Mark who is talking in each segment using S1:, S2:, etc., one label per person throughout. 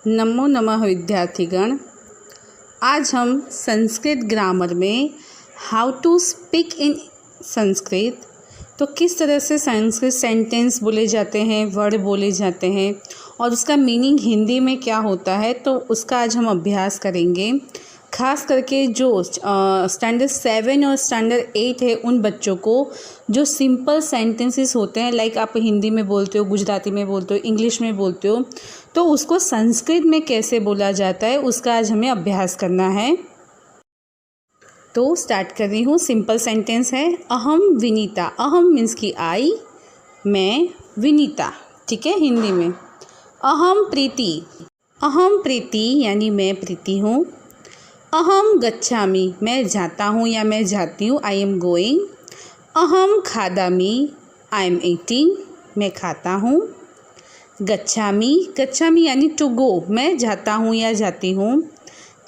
S1: नमो नमः विद्यार्थीगण। आज हम संस्कृत ग्रामर में how to speak in Sanskrit, तो किस तरह से संस्कृत सेंटेंस बोले जाते हैं, वर्ड बोले जाते हैं और उसका मीनिंग हिंदी में क्या होता है, तो उसका आज हम अभ्यास करेंगे। ख़ास करके जो स्टैंडर्ड 7 और स्टैंडर्ड 8 है, उन बच्चों को जो सिंपल सेंटेंसेस होते हैं, लाइक आप हिंदी में बोलते हो, गुजराती में बोलते हो, इंग्लिश में बोलते हो, तो उसको संस्कृत में कैसे बोला जाता है, उसका आज हमें अभ्यास करना है। तो स्टार्ट कर रही हूँ। सिंपल सेंटेंस है अहम विनीता। अहम मीन्स की आई, मैं, विनीता, ठीक है हिंदी में। अहम प्रीति। अहम प्रीति यानी मैं प्रीति हूँ। अहम गच्छामि, मैं जाता हूँ या मैं जाती हूँ, आई एम गोइंग। अहम खादामि, आई एम ईटिंग, मैं खाता हूँ। गच्छामि, गच्छामि यानी टू गो, मैं जाता हूँ या जाती हूँ।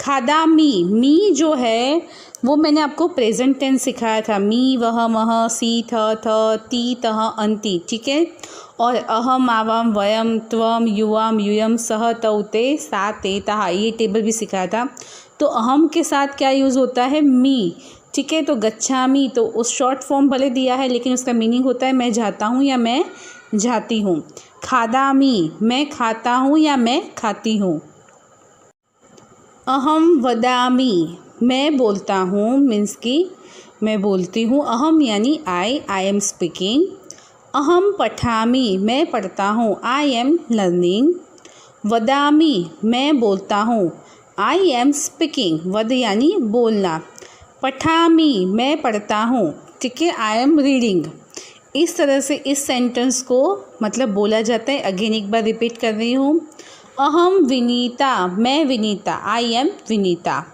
S1: खादामि, मी जो है वो मैंने आपको प्रेजेंट टेंस सिखाया था, मी वह मह सी थ ती तह अंति, ठीक है। और अहम आवाम वयम त्वम युवाम यूयम सह तौ ते सा ते तहा, ये टेबल भी सिखाया था। तो अहम के साथ क्या यूज़ होता है, मी, ठीक है। तो गच्छामि तो उस शॉर्ट फॉर्म भले दिया है लेकिन उसका मीनिंग होता है मैं जाता हूँ या मैं जाती हूँ। खादामि, मैं खाता हूँ या मैं खाती हूँ। अहम वदामि, मैं बोलता हूँ, मीन्स की मैं बोलती हूँ। अहम यानी आई एम स्पीकिंग। अहम पठामि, मैं पढ़ता हूँ, आई एम लर्निंग। वदामि, मैं बोलता हूँ, आई एम स्पीकिंग। वद यानी बोलना। पठामि, मैं पढ़ता हूँ, ठीक है, आई एम रीडिंग। इस तरह से इस सेंटेंस को मतलब बोला जाता है। अगेन एक बार रिपीट कर रही हूँ। अहम विनीता, मैं विनीता, आई एम विनीता।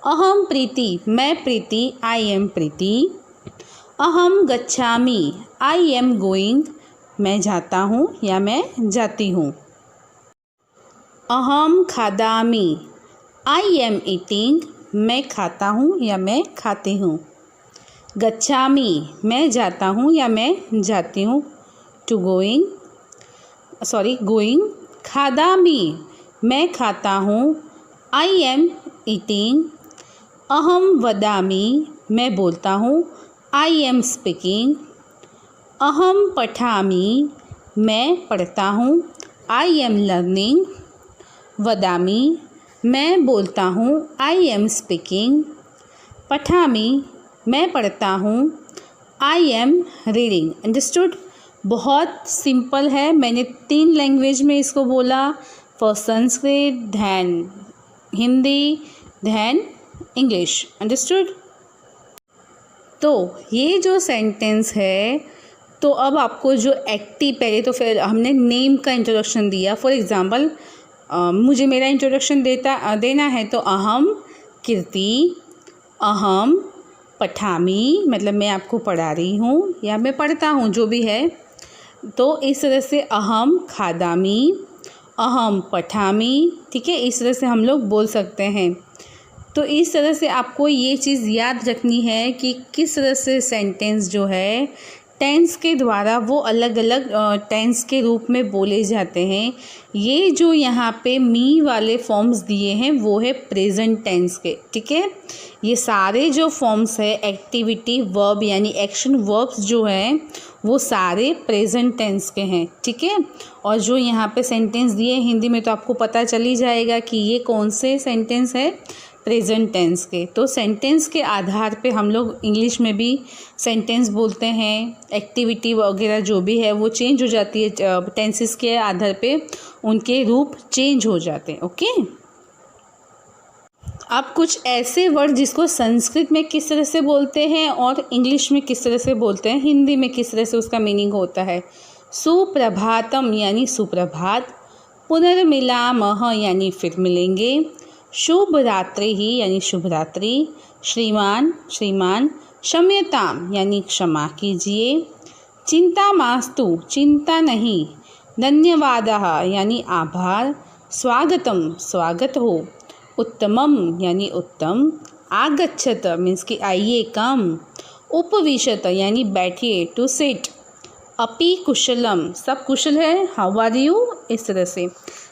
S1: अहम प्रीति, मैं प्रीति, आई एम प्रीति। अहम गच्छामि, आई एम गोइंग, मैं जाता हूँ या मैं जाती हूँ। अहम खादामि, आई एम ईटिंग, मैं खाता हूँ या मैं खाती हूँ। गच्छामि, मैं जाता हूँ या मैं जाती हूँ, टू गोइंग। खादामि, मैं खाता हूँ, आई एम ईटिंग। अहम वदामि, मैं बोलता हूँ, आई एम स्पीकिंग। अहम पठामि, मैं पढ़ता हूँ, आई एम लर्निंग। वदामि, मैं बोलता हूँ, आई एम स्पीकिंग। पठामि, मैं पढ़ता हूँ, आई एम रीडिंग। अंडरस्टूड। बहुत सिंपल है। मैंने 3 लैंग्वेज में इसको बोला, first Sanskrit, then Hindi, then English. Understood. तो ये जो सेंटेंस है, तो अब आपको जो पहले तो फिर हमने नेम का इंट्रोडक्शन दिया। फॉर एग्जांपल मुझे मेरा इंट्रोडक्शन देना है, तो अहम कीर्ति, अहम पठामि, मतलब मैं आपको पढ़ा रही हूँ या मैं पढ़ता हूँ, जो भी है। तो इस तरह से अहम खादामि, अहम पठामि, ठीक है, इस तरह से हम लोग बोल सकते हैं। तो इस तरह से आपको ये चीज़ याद रखनी है कि किस तरह से सेंटेंस जो है टेंस के द्वारा वो अलग अलग टेंस के रूप में बोले जाते हैं। ये जो यहाँ पे मी वाले फॉर्म्स दिए हैं वो है प्रेजेंट टेंस के, ठीक है। ये सारे जो फॉर्म्स है एक्टिविटी वर्ब यानी एक्शन वर्ब्स जो हैं वो सारे प्रेजेंट टेंस के हैं, ठीक है। और जो यहाँ पे सेंटेंस दिए हिंदी में तो आपको पता चल ही जाएगा कि ये कौन से सेंटेंस है, प्रेजेंट टेंस के। तो सेंटेंस के आधार पे हम लोग इंग्लिश में भी सेंटेंस बोलते हैं। एक्टिविटी वगैरह जो भी है वो चेंज हो जाती है, टेंसेस के आधार पे उनके रूप चेंज हो जाते हैं। ओके। अब कुछ ऐसे वर्ड जिसको संस्कृत में किस तरह से बोलते हैं और इंग्लिश में किस तरह से बोलते हैं, हिंदी में किस तरह से उसका मीनिंग होता है। सुप्रभातम यानी सुप्रभात। पुनर्मिलामः यानी फिर मिलेंगे। शुभ रात्रि ही यानी शुभ रात्रि। श्रीमान, श्रीमान। क्षम्यताम यानी क्षमा कीजिए। चिंता मास्तु, चिंता नहीं। धन्यवादः यानी आभार। स्वागतम, स्वागत हो। उत्तमम यानी उत्तम। आगच्छत मीन्स कि आइए, कम। उपविशत यानी बैठिए, टू सिट। अपि कुशलम, सब कुशल है, हाउ आर यू, इस तरह से।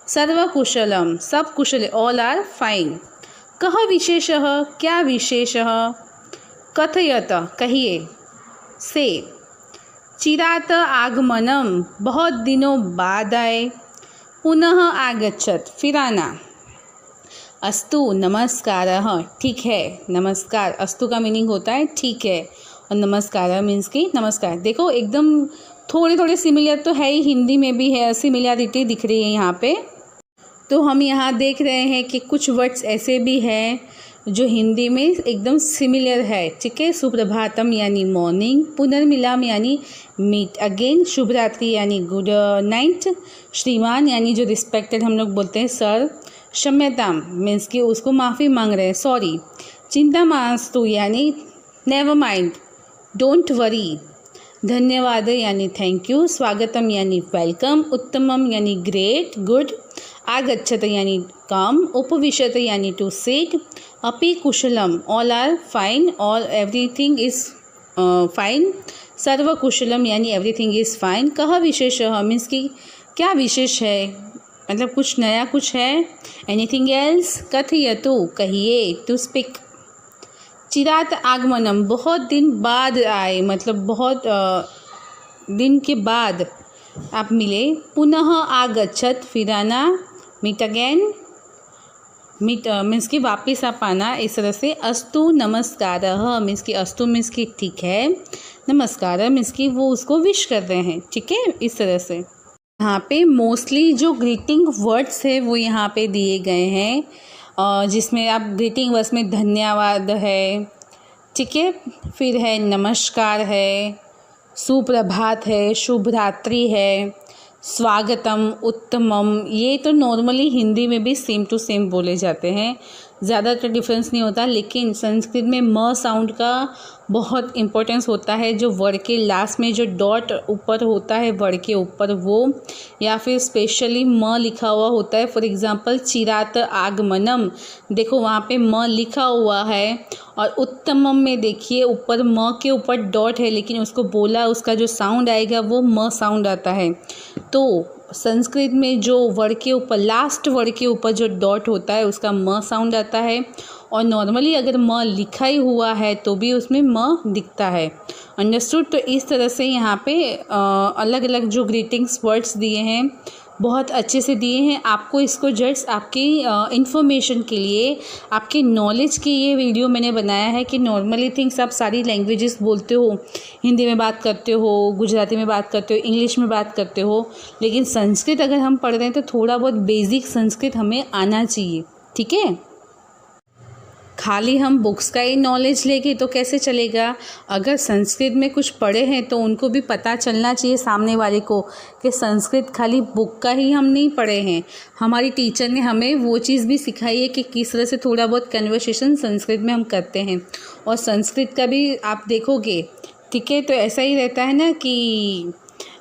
S1: सर्वकुशलम, सब कुशल, ऑल आर फाइन। कः विशेषः, क्या विशेषः। कथयत, कहिए। से, चिरात आगमनम, बहुत दिनों बाद आए। पुनः आगच्छत, फिर आना। अस्तु, नमस्कारः, ठीक है, नमस्कार। अस्तु का मीनिंग होता है ठीक है, और नमस्कार मीन्स कि नमस्कार। देखो एकदम थोड़े थोड़े सिमिलर तो है ही, हिंदी में भी है, सिमिलरिटी दिख रही है यहाँ पे। तो हम यहाँ देख रहे हैं कि कुछ वर्ड्स ऐसे भी हैं जो हिंदी में एकदम सिमिलर है, ठीक है। सुप्रभातम यानी मॉर्निंग, पुनर्मिलाम यानी मीट अगेन, शुभ रात्रि यानी गुड नाइट, श्रीमान यानी जो रिस्पेक्टेड हम लोग बोलते हैं सर, क्षम्यताम मीन्स कि उसको माफ़ी मांग रहे हैं, सॉरी, चिंता मास्तु यानी नेवर माइंड, डोंट वरी, धन्यवाद यानी थैंक यू, स्वागतम यानी वेलकम, उत्तमम यानी ग्रेट गुड, आगच्छत यानी कम, उपविशत यानी टू सिट, अपि कुशलम all are fine, all everything is fine, सर्व कुशलम यानी एवरीथिंग इज़ फाइन। कह विशेषः मीन्स कि क्या विशेष है, मतलब कुछ नया कुछ है। एनीथिंग एल्स, कथयतु कहिए, टू स्पीक। चिरात आगमनम, बहुत दिन बाद आए, मतलब बहुत दिन के बाद आप मिले। पुनः आगच्छत, फिर आना, मीट अगेन, मीट मीन्स कि वापस आप आना, इस तरह से। अस्तु नमस्कारः मीन्स कि अस्तु मीन्स कि ठीक है, नमस्कार मीन्स कि वो उसको विश कर रहे हैं, ठीक है, इस तरह से। यहाँ पे मोस्टली जो ग्रीटिंग वर्ड्स है वो यहाँ पे दिए गए हैं, जिसमें आप ग्रीटिंग वर्ड्स में धन्यवाद है, ठीक है, फिर है नमस्कार है, सुप्रभात है, शुभ रात्रि है, स्वागतम, उत्तमम, ये तो नॉर्मली हिंदी में भी सेम टू सेम बोले जाते हैं, ज़्यादातर डिफरेंस नहीं होता। लेकिन संस्कृत में म साउंड का बहुत इम्पोर्टेंस होता है, जो वर्ड के लास्ट में जो डॉट ऊपर होता है वर्ड के ऊपर वो, या फिर स्पेशली म लिखा हुआ होता है। फॉर एग्जांपल चिरात आगमनम, देखो वहाँ पे म लिखा हुआ है, और उत्तमम में देखिए ऊपर म के ऊपर डॉट है, लेकिन उसको बोला उसका जो साउंड आएगा वो म साउंड आता है। तो संस्कृत में जो वर्ड के ऊपर, लास्ट वर्ड के ऊपर जो डॉट होता है उसका म साउंड आता है, और नॉर्मली अगर म लिखा ही हुआ है तो भी उसमें म दिखता है। अंडरस्टूड। तो इस तरह से यहाँ पे अलग अलग जो ग्रीटिंग्स वर्ड्स दिए हैं बहुत अच्छे से दिए हैं। आपको इसको जस्ट आपकी इन्फॉर्मेशन के लिए, आपकी नॉलेज की ये वीडियो मैंने बनाया है कि नॉर्मली थिंग्स आप सारी लैंग्वेजेस बोलते हो, हिंदी में बात करते हो, गुजराती में बात करते हो, इंग्लिश में बात करते हो, लेकिन संस्कृत अगर हम पढ़ रहे हैं तो थोड़ा बहुत बेसिक संस्कृत हमें आना चाहिए, ठीक है। खाली हम बुक्स का ही नॉलेज लेके तो कैसे चलेगा। अगर संस्कृत में कुछ पढ़े हैं तो उनको भी पता चलना चाहिए सामने वाले को कि संस्कृत खाली बुक का ही हम नहीं पढ़े हैं, हमारी टीचर ने हमें वो चीज़ भी सिखाई है कि किस तरह से थोड़ा बहुत कन्वर्सेशन संस्कृत में हम करते हैं। और संस्कृत का भी आप देखोगे, ठीक है, तो ऐसा ही रहता है ना कि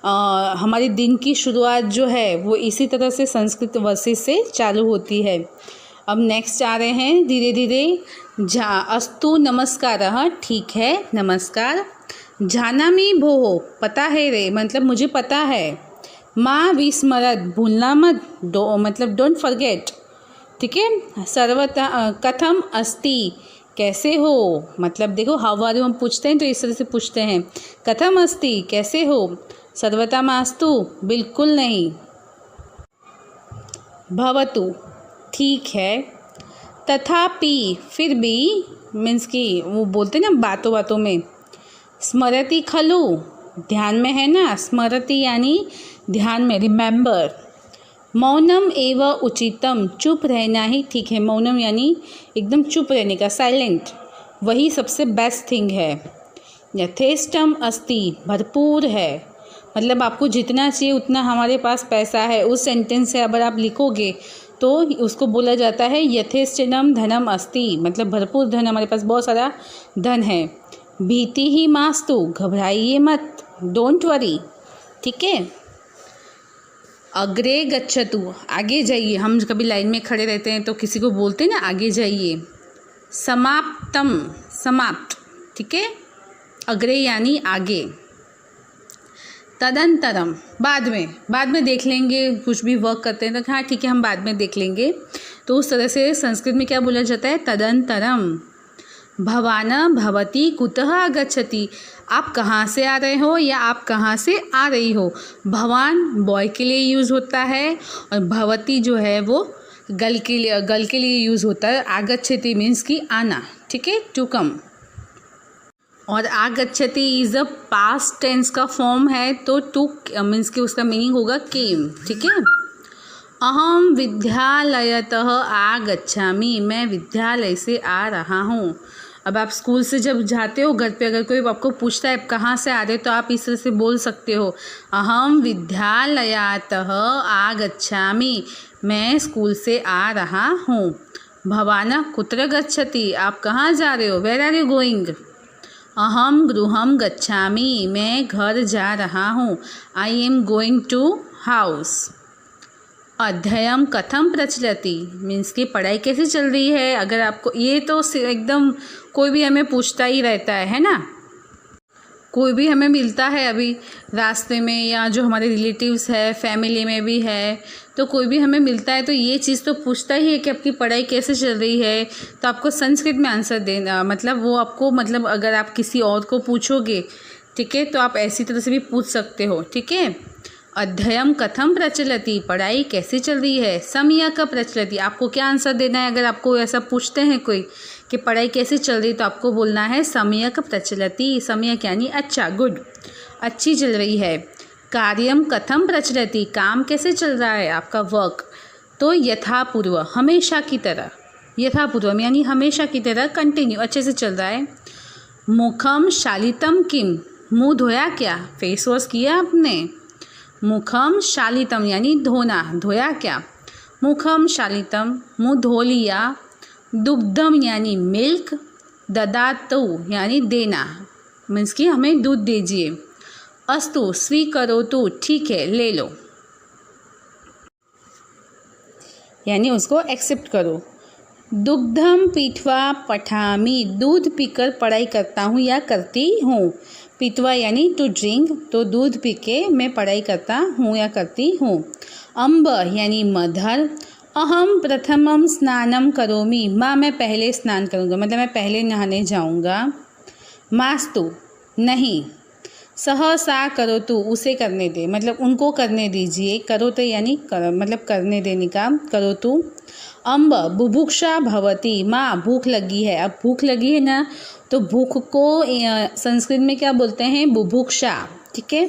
S1: हमारे दिन की शुरुआत जो है वो इसी तरह से संस्कृत वर्सेस से चालू होती है। अब नेक्स्ट आ रहे हैं धीरे धीरे। अस्तु नमस्कारः, ठीक है, नमस्कार। जानामि भोः, पता है रे, मतलब मुझे पता है। मा विस्मरत, भूलना मत, मतलब डोंट फॉरगेट, ठीक है। सर्वथा कथम अस्ति, कैसे हो, मतलब देखो हाउ आर यू हम पूछते हैं तो इस तरह से पूछते हैं। कथम अस्ति, कैसे हो। सर्वथा मास्तु, बिल्कुल नहीं। भवतु, ठीक है। तथापि, फिर भी, मीन्स कि वो बोलते ना बातों बातों में। स्मरति खलु, ध्यान में है ना, स्मरति यानी ध्यान में, रिमेंबर। मौनम एव उचितम, चुप रहना ही ठीक है। मौनम यानी एकदम चुप रहने का, साइलेंट, वही सबसे बेस्ट थिंग है। यथेष्टम अस्ति, भरपूर है, मतलब आपको जितना चाहिए उतना हमारे पास पैसा है। उस सेंटेंस से अगर आप लिखोगे तो उसको बोला जाता है यथेष्टम धनम अस्ति, मतलब भरपूर धन, हमारे पास बहुत सारा धन है। भीति ही मास्तु, घबराइए मत, डोंट वरी, ठीक है। अग्रे गच्छतु, आगे जाइए। हम कभी लाइन में खड़े रहते हैं तो किसी को बोलते हैं ना आगे जाइए। समाप्तम, समाप्त, ठीक है, अग्रे यानी आगे। तदंतरम बाद में देख लेंगे, कुछ भी वर्क करते हैं तो हाँ ठीक है हम बाद में देख लेंगे। तो उस तरह से संस्कृत में क्या बोला जाता है, तदंतरम। भवान भवती कुतः आगच्छति, आप कहाँ से आ रहे हो या आप कहाँ से आ रही हो। भवान बॉय के लिए यूज़ होता है और भवती जो है वो गर्ल के लिए यूज़ होता है। आगच्छति मीन्स कि आना, ठीक है, टू कम। और आगच्छति इज़ अ पास्ट टेंस का फॉर्म है, तो टू मीन्स कि उसका मीनिंग होगा केम, ठीक है। अहम विद्यालयतः आगच्छामि, मैं विद्यालय से आ रहा हूँ। अब आप स्कूल से जब जाते हो घर पे, अगर कोई आपको पूछता है आप कहाँ से आ रहे हो तो आप इस तरह से बोल सकते हो, अहम विद्यालयातः आगच्छामि, मैं स्कूल से आ रहा हूँ। भवान कुत्र गच्छति, आप कहाँ जा रहे हो, वेयर आर यू गोइंग। अहम गृहम गच्छामि, मैं घर जा रहा हूँ। I am going to house. अध्ययन कथम प्रचलति मीन्स की पढ़ाई कैसे चल रही है। अगर आपको ये तो एकदम कोई भी हमें पूछता ही रहता है ना, कोई भी हमें मिलता है अभी रास्ते में या जो हमारे रिलेटिव्स है, फैमिली में भी है, तो कोई भी हमें मिलता है तो ये चीज़ तो पूछता ही है कि आपकी पढ़ाई कैसे चल रही है। तो आपको संस्कृत में आंसर देना, मतलब वो आपको, मतलब अगर आप किसी और को पूछोगे, ठीक है, तो आप ऐसी तरह से भी पूछ सकते हो, ठीक है। अध्ययन कथम प्रचलति, पढ़ाई कैसे चल रही है। सम्यक प्रचलति, आपको क्या आंसर देना है। अगर आपको ऐसा पूछते हैं कोई कि पढ़ाई कैसे चल रही, तो आपको बोलना है सम्यक प्रचलति। सम्यक यानी अच्छा, गुड, अच्छी चल रही है। कार्यम कथम प्रचलति, काम कैसे चल रहा है आपका वर्क, तो यथापूर्व, हमेशा की तरह। यथापूर्वम यानी हमेशा की तरह, कंटिन्यू, अच्छे से चल रहा है। मुखम शालितम किम, मुँह धोया क्या, फेस वॉश किया आपने। मुखम शालितम यानी धोना, धोया क्या। मुखम शालितम, मुँह धो लिया। दुग्धम यानी मिल्क। ददातु यानी देना, मीन्स कि हमें दूध दीजिए। अस्तु स्वीकरोतु, ठीक है ले लो, यानी उसको एक्सेप्ट करो। दुग्धम पीठवा पठामि, दूध पीकर पढ़ाई करता हूँ या करती हूँ। पीतवा यानी टू ड्रिंक, तो दूध पी के मैं पढ़ाई करता हूँ या करती हूँ। अम्ब यानी मदर। अहम प्रथमम स्नानम करोमि, माँ मैं पहले स्नान करूँगा, मतलब मैं पहले नहाने जाऊँगा। मास्तु नहीं। सहसा करोतु, उसे करने दे, मतलब उनको करने दीजिए। करोतु यानी मतलब करने देने का, करोतु। अम्ब बुभुक्षा भवति, माँ भूख लगी है। अब भूख लगी है ना, तो भूख को संस्कृत में क्या बोलते हैं, बुभुक्षा, ठीक है।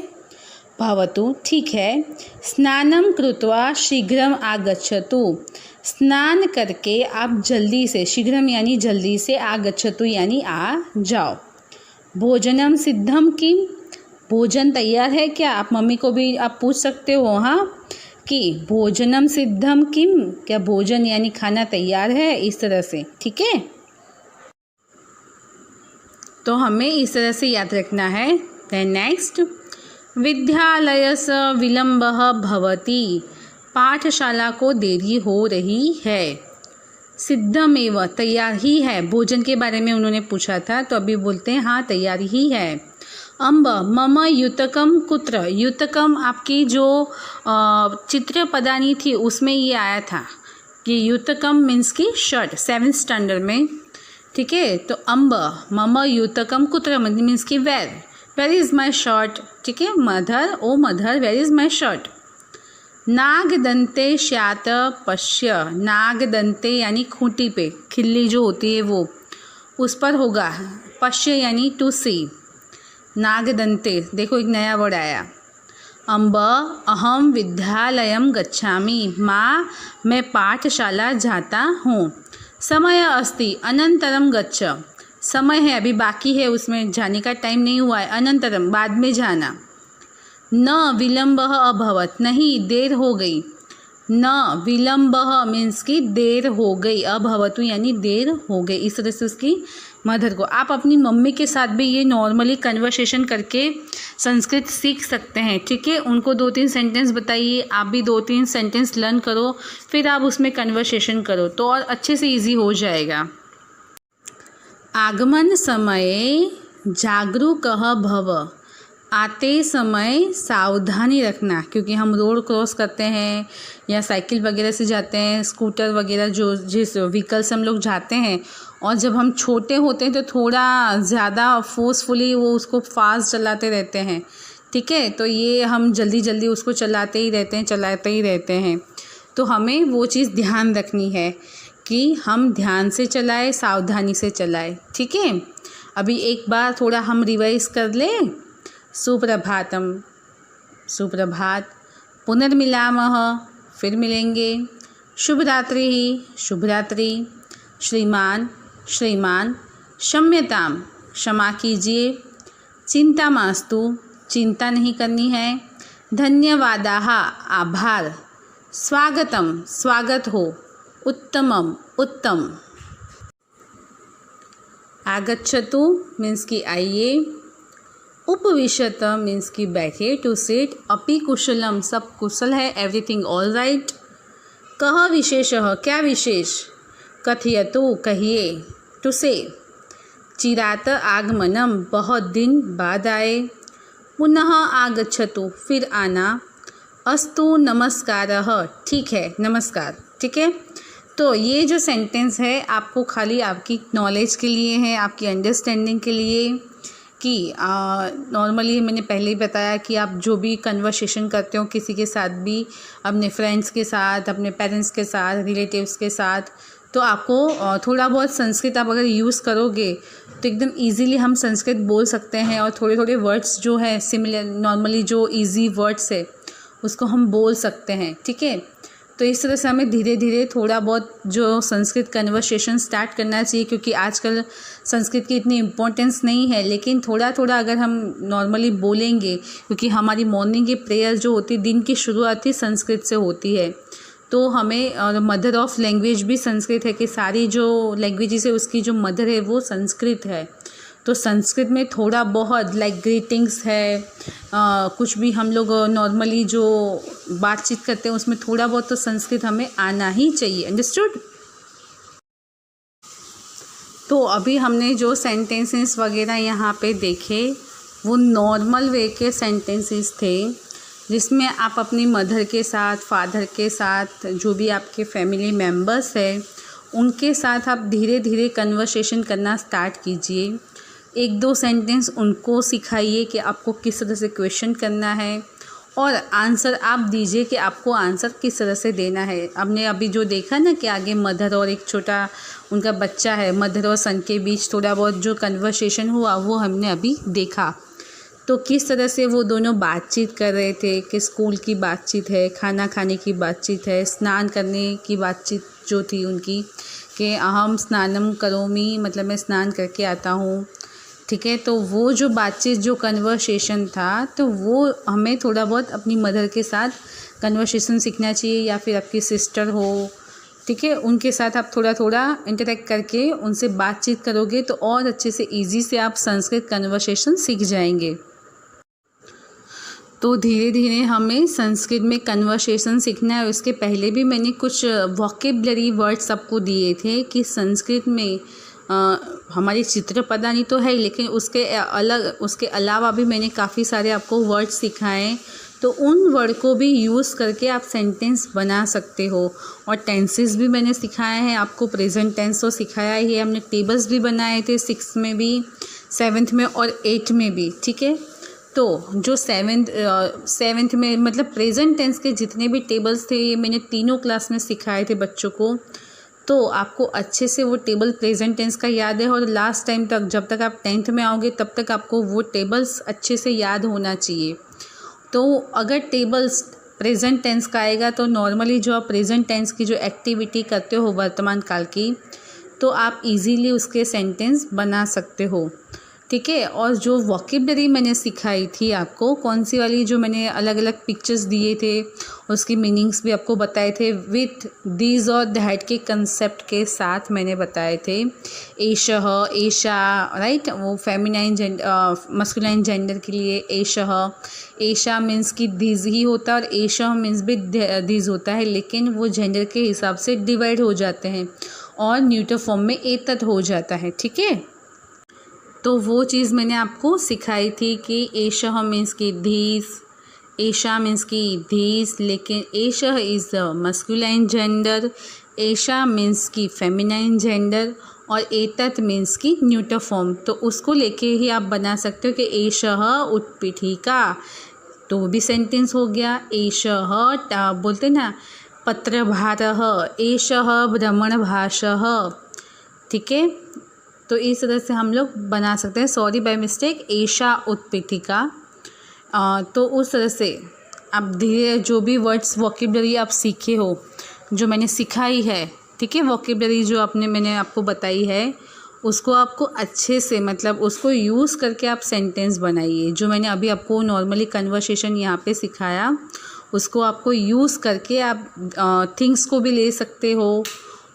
S1: भवतु ठीक है। स्नानम कृत्वा शीघ्रम आगच्छतु, स्नान करके आप जल्दी से, शीघ्रम यानी जल्दी से, आगच्छतु यानी आ जाओ। भोजनम सिद्धम किम, भोजन तैयार है क्या। आप मम्मी को भी आप पूछ सकते हो हाँ कि भोजनम सिद्धम किम, क्या भोजन यानी खाना तैयार है, इस तरह से, ठीक है। तो हमें इस तरह से याद रखना है। देन नेक्स्ट, विद्यालयस विलम्बः भवति, पाठशाला को देरी हो रही है। सिद्धमेव तैयार ही है, भोजन के बारे में उन्होंने पूछा था तो अभी बोलते हैं हाँ तैयार ही है। अम्ब मम युतकम कुत्र, युतकम आपकी जो चित्र पदानी थी उसमें ये आया था। ये युतकम मीन्स की शर्ट, 7th स्टैंडर्ड में, ठीक है। तो अम्ब मम युतकम कुत्र मीन्स की वेयर इज़ माई शर्ट, ठीक है। Mother, oh mother where is my shirt. नागदंते श्यात पश्य, नागदंते यानी खूंटी पे, खिल्ली जो होती है वो उस पर होगा। पश्य यानी टू सी। नागदंते, देखो एक नया वर्ड आया। अम्ब अहम विद्यालयम गच्छामि, माँ मैं पाठशाला जाता हूँ। समय अस्ति अनंतरम गच्छ, समय है अभी बाकी है, उसमें जाने का टाइम नहीं हुआ है। अनंतरम बाद में जाना। न विलम्बः अभवत, नहीं देर हो गई। न विलम्बः मीन्स की देर हो गई, अभवतु यानी देर हो गई। इस तरह से उसकी मदर को, आप अपनी मम्मी के साथ भी ये नॉर्मली कन्वर्सेशन करके संस्कृत सीख सकते हैं, ठीक है। उनको 2-3 सेंटेंस बताइए, आप भी 2-3 सेंटेंस लर्न करो, फिर आप उसमें कन्वर्सेशन करो तो और अच्छे से ईजी हो जाएगा। आगमन समये जागरूकः भव, आते समय सावधानी रखना, क्योंकि हम रोड क्रॉस करते हैं या साइकिल वगैरह से जाते हैं, स्कूटर वगैरह जो जिस व्हीकल से हम लोग जाते हैं, और जब हम छोटे होते हैं तो थोड़ा ज़्यादा फोर्सफुली वो उसको फास्ट चलाते रहते हैं, ठीक है। तो ये हम जल्दी जल्दी उसको चलाते ही रहते हैं। तो हमें वो चीज़ ध्यान रखनी है कि हम ध्यान से चलाएं, सावधानी से चलाएं, ठीक है। अभी एक बार थोड़ा हम रिवाइज कर लें। सुप्रभातम, सुप्रभात, पुनर्मिलामः, फिर मिलेंगे। शुभ रात्रि, शुभ रात्रि। श्रीमान, श्रीमान, क्षम्यताम, क्षमा कीजिए। चिंता मास्तु, चिंता नहीं करनी है। धन्यवादाः, आभार। स्वागतम, स्वागत हो। उत्तमम, उत्तम। आगच्छतु मीन्स कि आइए। उपविशत मीन्स कि बैठिए, टू सिट। अपि कुशलम, सब कुशल है, एवरीथिंग ऑल राइट। कह विशेषः, क्या विशेष। कथयतु, कहिए, टू से। चिरात आगमनम, बहुत दिन बाद आए। पुनः आगच्छतु, फिर आना। अस्तु नमस्कारः, ठीक है, नमस्कार, ठीक है। तो ये जो सेंटेंस है आपको खाली आपकी नॉलेज के लिए है, आपकी अंडरस्टैंडिंग के लिए, कि नॉर्मली मैंने पहले ही बताया कि आप जो भी कन्वर्सेशन करते हो किसी के साथ भी, अपने फ्रेंड्स के साथ, अपने पेरेंट्स के साथ, रिलेटिव्स के साथ, तो आपको थोड़ा बहुत संस्कृत आप अगर यूज़ करोगे तो एकदम इजीली हम संस्कृत बोल सकते हैं, और थोड़े थोड़े वर्ड्स जो है सिमिलर, नॉर्मली जो इजी वर्ड्स है उसको हम बोल सकते हैं, ठीक है। तो इस तरह से हमें धीरे धीरे थोड़ा बहुत जो संस्कृत कन्वर्सेशन स्टार्ट करना चाहिए, क्योंकि आजकल संस्कृत की इतनी इम्पोर्टेंस नहीं है, लेकिन थोड़ा थोड़ा अगर हम नॉर्मली बोलेंगे, क्योंकि हमारी मॉर्निंग की प्रेयर जो होती है, दिन की शुरुआत ही संस्कृत से होती है। तो हमें, और मदर ऑफ लैंग्वेज भी संस्कृत है, कि सारी जो लैंग्वेजेस है उसकी जो मदर है वो संस्कृत है। तो संस्कृत में थोड़ा बहुत लाइक ग्रीटिंग्स है, कुछ भी हम लोग नॉर्मली जो बातचीत करते हैं उसमें थोड़ा बहुत तो संस्कृत हमें आना ही चाहिए। अंडरस्टूड। तो अभी हमने जो सेंटेंसेस वगैरह यहाँ पे देखे वो नॉर्मल वे के सेंटेंसेस थे, जिसमें आप अपनी मदर के साथ, फादर के साथ, जो भी आपके फैमिली मेम्बर्स हैं उनके साथ आप धीरे धीरे कन्वर्सेशन करना स्टार्ट कीजिए। एक दो सेंटेंस उनको सिखाइए कि आपको किस तरह से क्वेश्चन करना है, और आंसर आप दीजिए कि आपको आंसर किस तरह से देना है। हमने अभी जो देखा ना कि आगे मदर और एक छोटा उनका बच्चा है, मदर और सन के बीच थोड़ा बहुत जो कन्वर्सेशन हुआ वो हमने अभी देखा। तो किस तरह से वो दोनों बातचीत कर रहे थे, कि स्कूल की बातचीत है, खाना खाने की बातचीत है, स्नान करने की बातचीत जो थी उनकी, कि अहम स्नानम करोमि, मतलब मैं स्नान करके आता हूँ, ठीक है। तो वो जो बातचीत, जो कन्वर्सेशन था, तो वो हमें थोड़ा बहुत अपनी मदर के साथ कन्वर्सेशन सीखना चाहिए, या फिर आपकी सिस्टर हो, ठीक है, उनके साथ आप थोड़ा थोड़ा इंटरेक्ट करके उनसे बातचीत करोगे तो और अच्छे से ईजी से आप संस्कृत कन्वर्सेशन सीख जाएंगे। तो धीरे धीरे हमें संस्कृत में कन्वर्सेशन सीखना है। उसके पहले भी मैंने कुछ वोकेबलरी वर्ड्स आपको दिए थे कि संस्कृत में हमारी चित्रपदानी तो है, लेकिन उसके अलावा भी मैंने काफ़ी सारे आपको वर्ड सिखाए। तो उन वर्ड को भी यूज़ करके आप सेंटेंस बना सकते हो। और टेंसेस भी मैंने सिखाए हैं आपको। प्रेजेंट टेंस तो सिखाया ही है, हमने टेबल्स भी बनाए थे 6th में भी, 7th में और 8th में भी, ठीक है। तो जो 7th में मतलब प्रेजेंट टेंस के जितने भी टेबल्स थे ये मैंने तीनों क्लास में सिखाए थे बच्चों को। तो आपको अच्छे से वो टेबल प्रेजेंट टेंस का याद है, और लास्ट टाइम तक जब तक आप 10th में आओगे तब तक आपको वो टेबल्स अच्छे से याद होना चाहिए। तो अगर टेबल्स प्रेजेंट टेंस का आएगा तो नॉर्मली जो आप प्रेजेंट टेंस की जो एक्टिविटी करते हो वर्तमान काल की, तो आप इजीली उसके सेंटेंस बना सकते हो, ठीक है। और जो वोकेबलरी मैंने सिखाई थी आपको, कौन सी वाली, जो मैंने अलग अलग पिक्चर्स दिए थे उसकी मीनिंग्स भी आपको बताए थे विथ दीज और दैट के कंसेप्ट के साथ मैंने बताए थे। एशः, एशा, राइट, वो फेमिनाइन मस्कुलाइन जेंडर के लिए एशः, एशा मीन्स कि दीज ही होता है, और एशः मीन्स भी दीज होता है, लेकिन वो जेंडर के हिसाब से डिवाइड हो जाते हैं और न्यूटर फॉर्म में एतत हो जाता है, ठीक है। तो वो चीज़ मैंने आपको सिखाई थी कि एषः मीन्स कि धीस, एषा मीन्स कि धीस, लेकिन एषः इज़ द मस्कुलाइन जेंडर, एषा मीन्स कि फेमिनाइन जेंडर, और एतत् मीन्स कि न्यूटर फॉर्म। तो उसको लेके ही आप बना सकते हो कि एषः उत्पीठिका, तो वो भी सेंटेंस हो गया। एषः बोलते ना पत्रभारः, एषः भ्रमणभाषः, ठीक है। तो इस तरह से हम लोग बना सकते हैं। सॉरी बाय मिस्टेक, एषा उत्पीठिका। तो उस तरह से आप धीरे जो भी वर्ड्स वोकेबलरी आप सीखे हो, जो मैंने सिखाई है, ठीक है, वोकेबलरी जो मैंने आपको बताई है, उसको आपको अच्छे से मतलब उसको यूज़ करके आप सेंटेंस बनाइए। जो मैंने अभी आपको नॉर्मली कन्वर्सेशन यहाँ पे सिखाया, उसको आपको यूज़ करके आप थिंग्स को भी ले सकते हो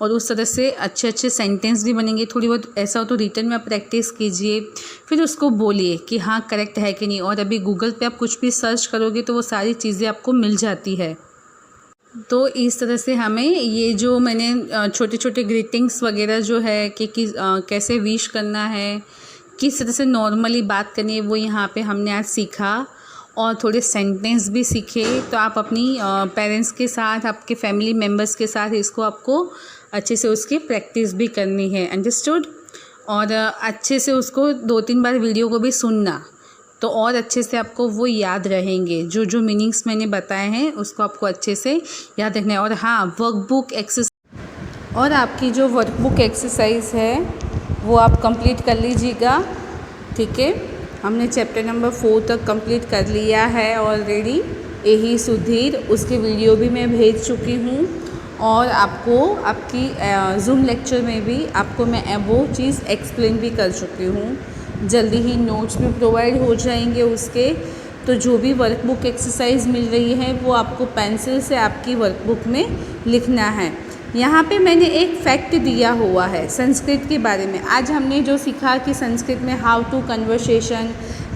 S1: और उस तरह से अच्छे अच्छे सेंटेंस भी बनेंगे। थोड़ी बहुत ऐसा हो तो रिटर्न में आप प्रैक्टिस कीजिए, फिर उसको बोलिए कि हाँ करेक्ट है कि नहीं। और अभी गूगल पे आप कुछ भी सर्च करोगे तो वो सारी चीज़ें आपको मिल जाती है। तो इस तरह से हमें ये जो मैंने छोटे छोटे ग्रीटिंग्स वगैरह जो है कि कैसे विश करना है, किस तरह से नॉर्मली बात करनी है, वो यहाँ पे हमने आज सीखा। और थोड़े सेंटेंस भी सीखे। तो आप अपनी पेरेंट्स के साथ, आपके फैमिली मेम्बर्स के साथ इसको आपको अच्छे से उसकी प्रैक्टिस भी करनी है। अंडरस्टूड। और अच्छे से उसको 2-3 बार वीडियो को भी सुनना, तो और अच्छे से आपको वो याद रहेंगे। जो जो मीनिंग्स मैंने बताए हैं उसको आपको अच्छे से याद रखना है। और हाँ, वर्कबुक एक्सरसाइज, और आपकी जो वर्कबुक एक्सरसाइज है वो आप कंप्लीट कर लीजिएगा, ठीक है। हमने चैप्टर नंबर 4 तक कंप्लीट कर लिया है ऑलरेडी। यही सुधीर, उसके वीडियो भी मैं भेज चुकी हूँ और आपको आपकी जूम लेक्चर में भी आपको मैं वो चीज़ एक्सप्लेन भी कर चुकी हूँ। जल्दी ही नोट्स भी प्रोवाइड हो जाएंगे उसके। तो जो भी वर्कबुक एक्सरसाइज मिल रही है वो आपको पेंसिल से आपकी वर्कबुक में लिखना है। यहाँ पे मैंने एक फैक्ट दिया हुआ है संस्कृत के बारे में। आज हमने जो सीखा कि संस्कृत में हाउ टू कन्वर्सेशन,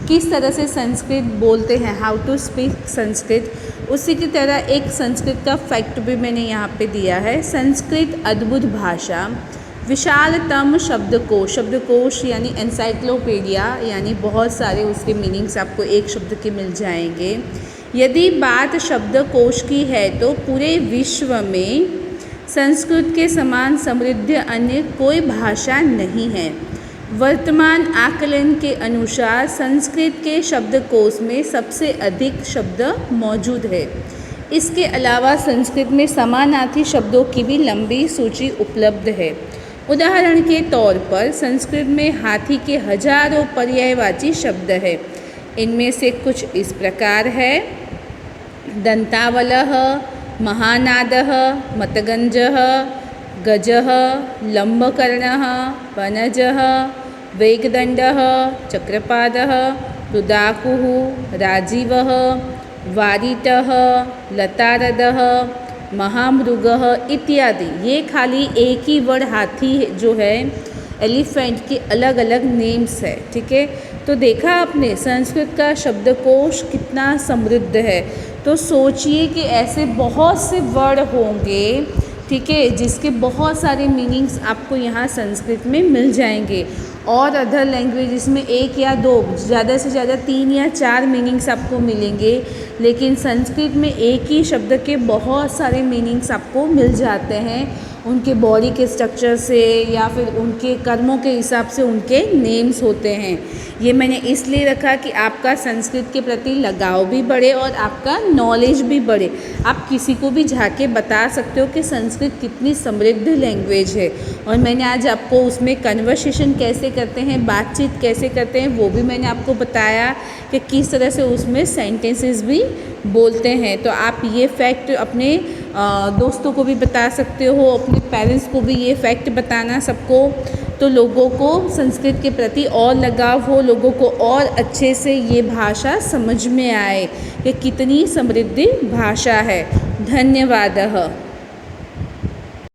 S1: किस तरह से संस्कृत बोलते हैं, हाउ टू स्पीक संस्कृत, उसी की तरह एक संस्कृत का फैक्ट भी मैंने यहाँ पे दिया है। संस्कृत अद्भुत भाषा, विशालतम शब्दकोश यानी एनसाइक्लोपीडिया, यानी बहुत सारे उसके मीनिंग्स आपको एक शब्द के मिल जाएंगे। यदि बात शब्दकोश की है तो पूरे विश्व में संस्कृत के समान समृद्ध अन्य कोई भाषा नहीं है। वर्तमान आकलन के अनुसार संस्कृत के शब्दकोश में सबसे अधिक शब्द मौजूद है। इसके अलावा संस्कृत में समानार्थी शब्दों की भी लंबी सूची उपलब्ध है। उदाहरण के तौर पर संस्कृत में हाथी के हजारों पर्यायवाची शब्द है। इनमें से कुछ इस प्रकार है: दंतावलः, महानादः, मतगंजः, गजः, लंबकर्णः, वनजः, वेगदंडः, चक्रपादः, रुदाकुः, राजीवः, वारिटः, लतारदः, महामृगः इत्यादि। ये खाली एक ही वर्ड हाथी जो है, एलिफेंट के अलग अलग नेम्स है, ठीक है। तो देखा आपने संस्कृत का शब्दकोश कितना समृद्ध है। तो सोचिए कि ऐसे बहुत से वर्ड होंगे, ठीक है, जिसके बहुत सारे मीनिंग्स आपको यहाँ संस्कृत में मिल जाएंगे। और अदर लैंग्वेजेस में 1 या 2, ज़्यादा से ज़्यादा 3 या 4 मीनिंग्स आपको मिलेंगे। लेकिन संस्कृत में एक ही शब्द के बहुत सारे मीनिंग्स आपको मिल जाते हैं, उनके बॉडी के स्ट्रक्चर से या फिर उनके कर्मों के हिसाब से उनके नेम्स होते हैं। ये मैंने इसलिए रखा कि आपका संस्कृत के प्रति लगाव भी बढ़े और आपका नॉलेज भी बढ़े। आप किसी को भी जाके बता सकते हो कि संस्कृत कितनी समृद्ध लैंग्वेज है। और मैंने आज आपको उसमें कन्वर्सेशन कैसे करते हैं, बातचीत कैसे करते हैं, वो भी मैंने आपको बताया कि किस तरह से उसमें सेंटेंसेस भी बोलते हैं। तो आप ये फैक्ट अपने दोस्तों को भी बता सकते हो, अपने पेरेंट्स को भी ये फैक्ट बताना सबको। तो लोगों को संस्कृत के प्रति और लगाव हो, लोगों को और अच्छे से ये भाषा समझ में आए कि कितनी समृद्ध भाषा है। धन्यवाद।